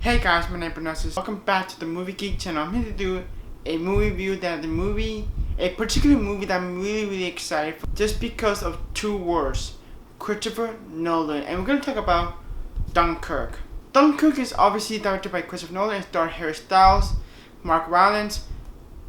Hey guys, my name is Bernardo. Welcome back to the Movie Geek channel. I'm here to do a movie review a particular movie that I'm really excited for just because of two words, Christopher Nolan. And we're going to talk about Dunkirk. Dunkirk is obviously directed by Christopher Nolan and stars Harry Styles, Mark Rylance,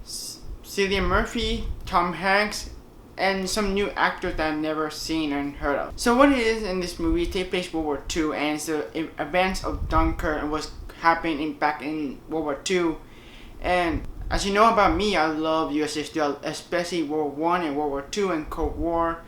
Cillian Murphy, Tom Hanks, and some new actors that I've never seen and heard of. So what it is in this movie, it takes place World War II, and it's the events of Dunkirk and what's happening back in World War II. And as you know about me, I love US history, especially World War I and World War II and Cold War,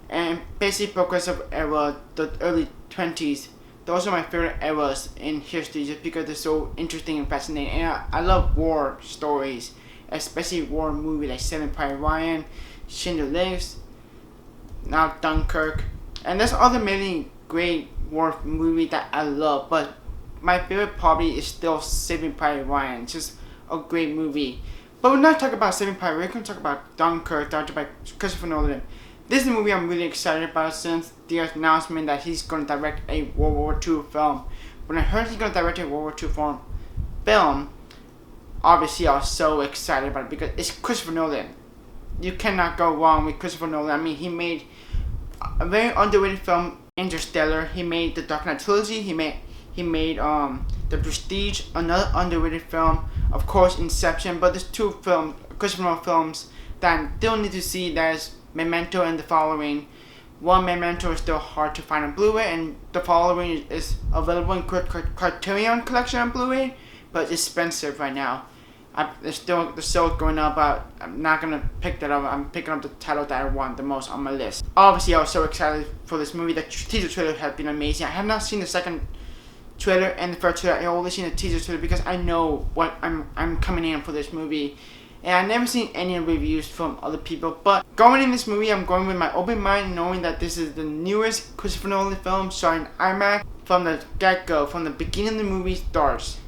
and basically progressive era, the early 20s. Those are my favorite eras in history just because they're so interesting and fascinating. And I love war stories, especially war movies like Saving Private Ryan, Schindler's List, now Dunkirk, and there's other many great war movies that I love, but my favorite probably is still Saving Private Ryan. It's just a great movie. But we're not talking about Saving Private Ryan, we're going to talk about Dunkirk, directed by Christopher Nolan. This is a movie I'm really excited about since the announcement that he's going to direct a World War II film. When I heard he's going to direct a World War II film, obviously I was so excited about it because it's Christopher Nolan. You cannot go wrong with Christopher Nolan. I mean, he made a very underrated film, Interstellar. He made the Dark Knight trilogy. He made The Prestige, another underrated film. Of course, Inception. But there's two Christopher Nolan films that I still need to see. That is Memento and The Following. One, Memento, is still hard to find on Blu-ray, and The Following is available in Criterion Collection on Blu-ray, but it's expensive right now. The sales going up, but I'm not gonna pick that up. I'm picking up the title that I want the most on my list. Obviously, I was so excited for this movie. The teaser trailer has been amazing. I have not seen the second trailer and the first trailer. I only seen the teaser trailer because I know what I'm coming in for this movie, and I've never seen any reviews from other people. But going in this movie, I'm going with my open mind, knowing that this is the newest Christopher Nolan film starring IMAX from the get-go, from the beginning of the movie starts.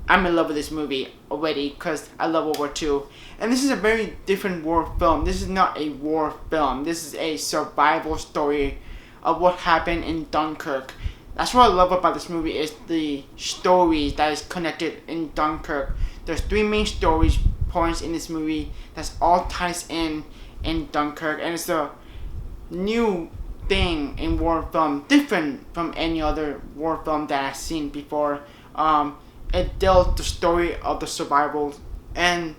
I'm in love with this movie already because I love World War II. And this is a very different war film. This is not a war film. This is a survival story of what happened in Dunkirk. That's what I love about this movie, is the story that is connected in Dunkirk. There's three main stories points in this movie that's all ties in Dunkirk. And it's a new thing in war film, different from any other war film that I've seen before. It tells the story of the survival, and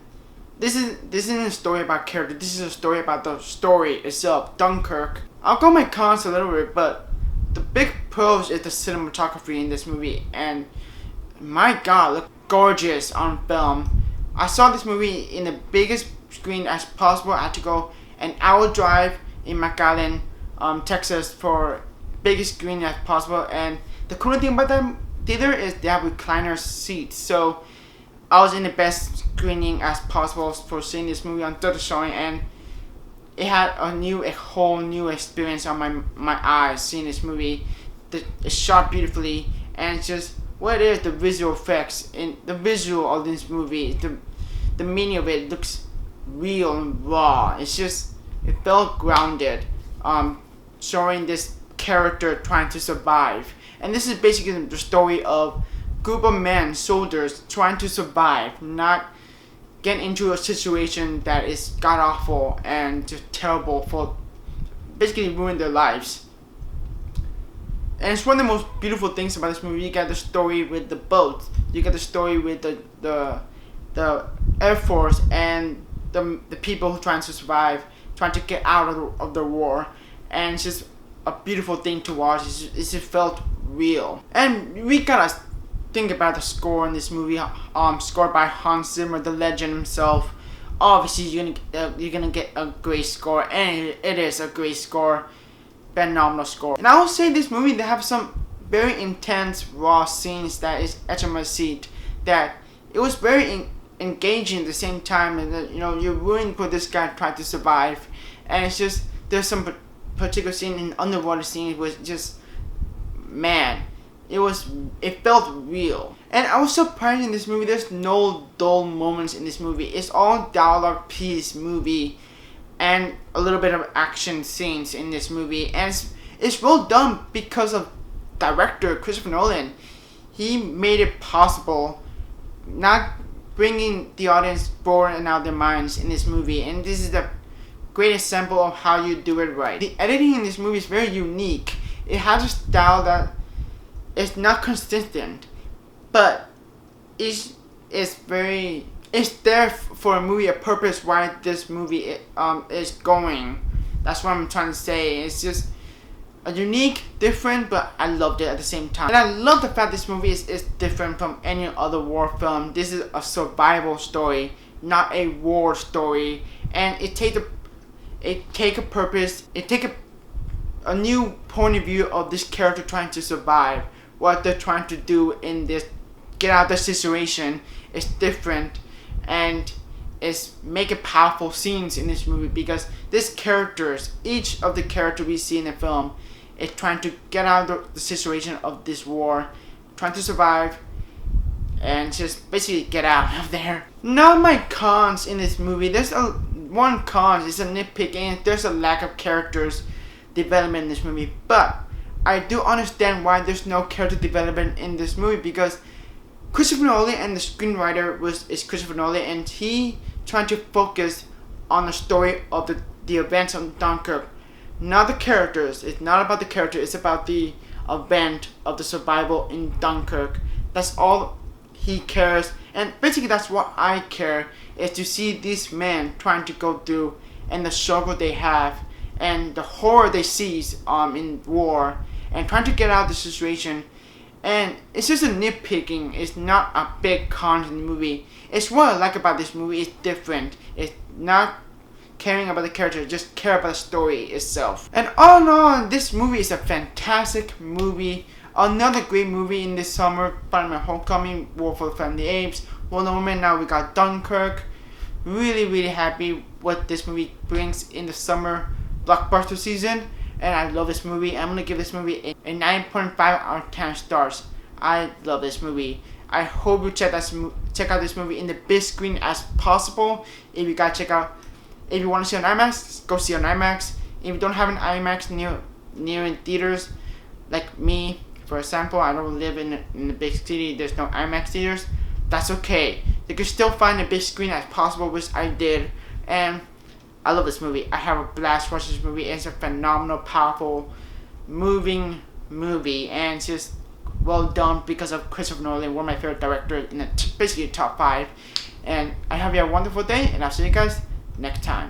this isn't a story about character. This is a story about the story itself, Dunkirk. I'll go my cons a little bit, but the big pros is the cinematography in this movie, and my God, look gorgeous on film. I saw this movie in the biggest screen as possible. I had to go an hour drive in McAllen, Texas, for biggest screen as possible, and the cool thing about that theater is they have recliner seats, so I was in the best screening as possible for seeing this movie on third showing, and it had a whole new experience on my eyes seeing this movie. It's shot beautifully, and it's just what it is, the visual effects and the visual of this movie, the meaning of it looks real and raw. It felt grounded, showing this character trying to survive. And this is basically the story of a group of men, soldiers, trying to survive, not get into a situation that is god-awful and just terrible, for basically ruin their lives. And it's one of the most beautiful things about this movie. You got the story with the boat, you got the story with the Air Force and the people who are trying to survive, trying to get out of the war, and it's just a beautiful thing to watch. It just felt real. And we gotta think about the score in this movie, scored by Hans Zimmer, the legend himself. Obviously you're gonna get a great score, and it is a great score, phenomenal score. And I will say this movie, they have some very intense raw scenes that is edge of my seat, that it was very engaging at the same time, and that, you're rooting for this guy trying to survive. And it's just, there's some particular scene in underwater scene was just, man, it felt real. And I was surprised in this movie, there's no dull moments in this movie. It's all dialogue piece movie and a little bit of action scenes in this movie, and it's well done because of director Christopher Nolan. he made it possible, not bringing the audience bored and out of their minds in this movie. And this is the great example of how you do it right. The editing in this movie is very unique. It has a style that is not consistent, but it's there for a movie, a purpose why this movie is going. That's what I'm trying to say. It's just a unique, different, but I loved it at the same time. And I love the fact this movie is different from any other war film. This is a survival story, not a war story. And it take a new point of view of this character trying to survive. What they're trying to do in this, get out of the situation, is different, and is making powerful scenes in this movie, because each of the characters we see in the film is trying to get out of the situation of this war, trying to survive, and just basically get out of there. Now my cons in this movie, one con is a nitpick, and there's a lack of characters development in this movie, but I do understand why there's no character development in this movie, because Christopher Nolan, and the screenwriter is Christopher Nolan, and he trying to focus on the story of the events of Dunkirk, not the characters. It's not about the character, it's about the event of the survival in Dunkirk. That's all he cares, and basically that's what I care, is to see these men trying to go through, and the struggle they have, and the horror they see in war, and trying to get out of the situation. And it's just a nitpicking. It's not a big con in the movie. It's what I like about this movie. It's different. It's not caring about the character, just care about the story itself. And all in all, this movie is a fantastic movie. Another great movie in this summer: Spider-Man: Homecoming, War for the Planet of the Apes, Wonder Woman. Now we got Dunkirk. Really happy what this movie brings in the summer blockbuster season. And I love this movie. I'm gonna give this movie a 9.5 out of 10 stars. I love this movie. I hope you check out this movie in the big screen as possible. If you want to see on IMAX, go see on IMAX. If you don't have an IMAX near in theaters, like me, for example, I don't live in the big city. There's no IMAX theaters. That's okay. You can still find a big screen as possible, which I did. And I love this movie. I have a blast watching this movie. It's a phenomenal, powerful, moving movie, and it's just well done because of Christopher Nolan, one of my favorite directors in basically top 5. And I hope you have a wonderful day, and I'll see you guys next time.